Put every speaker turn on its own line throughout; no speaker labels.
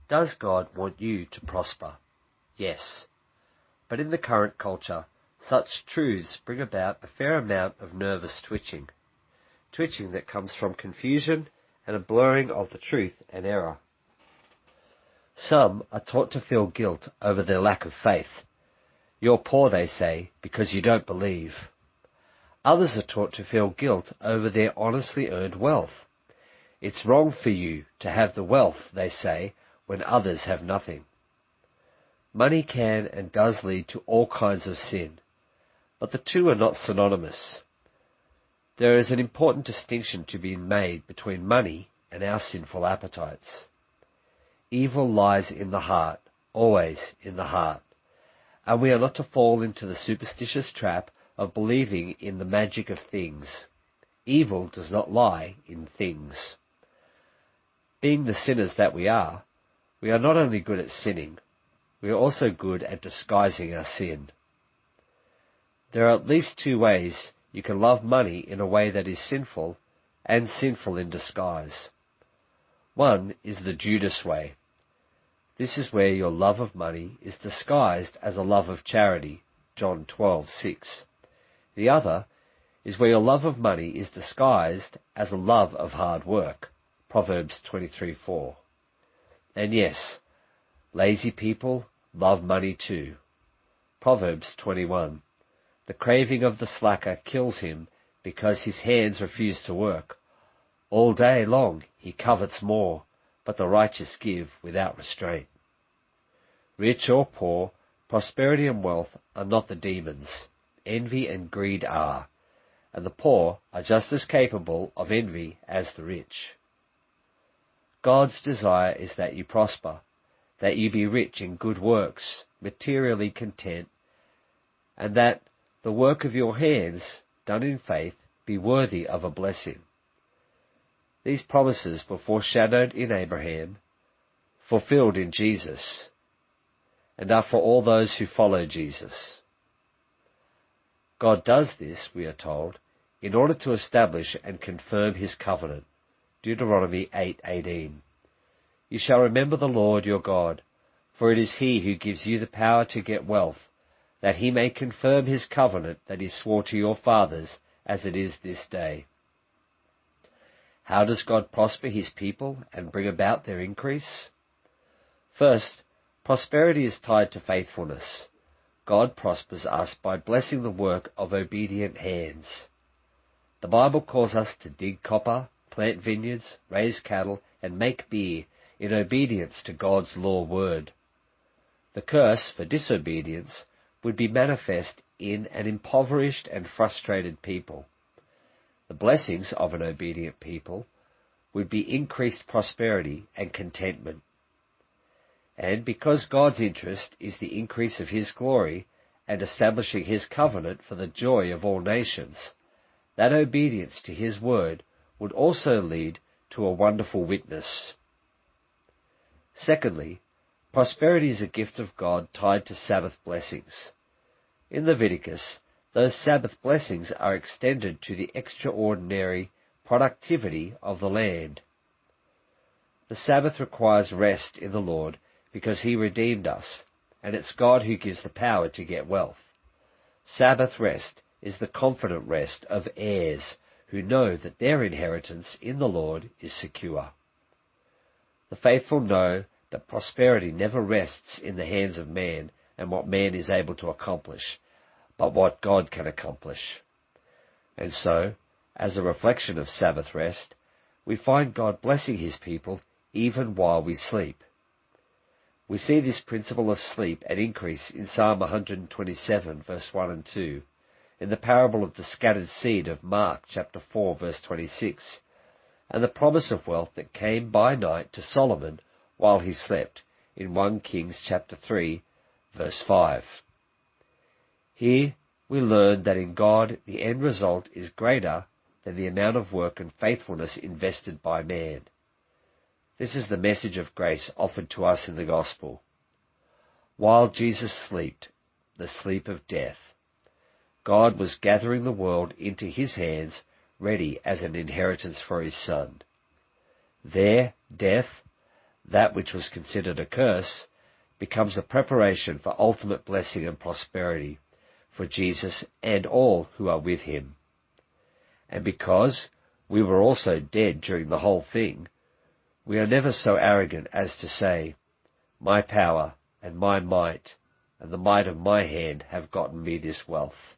Does God want you to prosper? Yes. But in the current culture, such truths bring about a fair amount of nervous twitching that comes from confusion and a blurring of the truth and error. Some are taught to feel guilt over their lack of faith. You're poor, they say, because you don't believe. Others are taught to feel guilt over their honestly earned wealth. It's wrong for you to have the wealth, they say, when others have nothing. Money can and does lead to all kinds of sin, but the two are not synonymous. There is an important distinction to be made between money and our sinful appetites. Evil lies in the heart, always in the heart, and we are not to fall into the superstitious trap of believing in the magic of things. Evil does not lie in things. Being the sinners that we are not only good at sinning, we are also good at disguising our sin. There are at least two ways you can love money in a way that is sinful and sinful in disguise. One is the Judas way. This is where your love of money is disguised as a love of charity, John 12:6. The other is where your love of money is disguised as a love of hard work, Proverbs 23:4. And yes, lazy people love money too. Proverbs 21. The craving of the slacker kills him because his hands refuse to work. All day long he covets more, but the righteous give without restraint. Rich or poor, prosperity and wealth are not the demons. Envy and greed are, and the poor are just as capable of envy as the rich. God's desire is that you prosper, that you be rich in good works, materially content, and that the work of your hands, done in faith, be worthy of a blessing. These promises were foreshadowed in Abraham, fulfilled in Jesus, and are for all those who follow Jesus. God does this, we are told, in order to establish and confirm his covenant. Deuteronomy 8:18. You shall remember the Lord your God, for it is he who gives you the power to get wealth, that he may confirm his covenant that he swore to your fathers, as it is this day. How does God prosper his people and bring about their increase? First, prosperity is tied to faithfulness. God prospers us by blessing the work of obedient hands. The Bible calls us to dig copper, plant vineyards, raise cattle, and make beer in obedience to God's law word. The curse for disobedience would be manifest in an impoverished and frustrated people. The blessings of an obedient people would be increased prosperity and contentment. And because God's interest is the increase of his glory and establishing his covenant for the joy of all nations, that obedience to his word would also lead to a wonderful witness. Secondly, prosperity is a gift of God tied to Sabbath blessings. In Leviticus, those Sabbath blessings are extended to the extraordinary productivity of the land. The Sabbath requires rest in the Lord because he redeemed us, and it's God who gives the power to get wealth. Sabbath rest is the confident rest of heirs who know that their inheritance in the Lord is secure. The faithful know that prosperity never rests in the hands of man and what man is able to accomplish, but what God can accomplish. And so, as a reflection of Sabbath rest, we find God blessing his people even while we sleep. We see this principle of sleep and increase in Psalm 127, verse 1 and 2, in the parable of the scattered seed of Mark chapter 4, verse 26, and the promise of wealth that came by night to Solomon while he slept in 1 Kings chapter 3, verse 5. Here we learn that in God the end result is greater than the amount of work and faithfulness invested by man. This is the message of grace offered to us in the gospel. While Jesus slept, the sleep of death, God was gathering the world into his hands, ready as an inheritance for his Son. There, death, That which was considered a curse becomes a preparation for ultimate blessing and prosperity for Jesus and all who are with him. And because we were also dead during the whole thing, we are never so arrogant as to say, "My power and my might and the might of my hand have gotten me this wealth."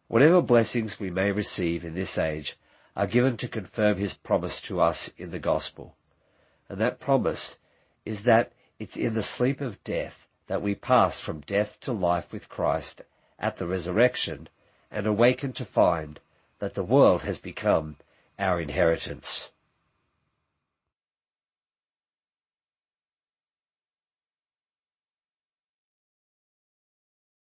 Whatever blessings we may receive in this age are given to confirm his promise to us in the gospel. And that promise is that it's in the sleep of death that we pass from death to life with Christ at the resurrection and awaken to find that the world has become our inheritance.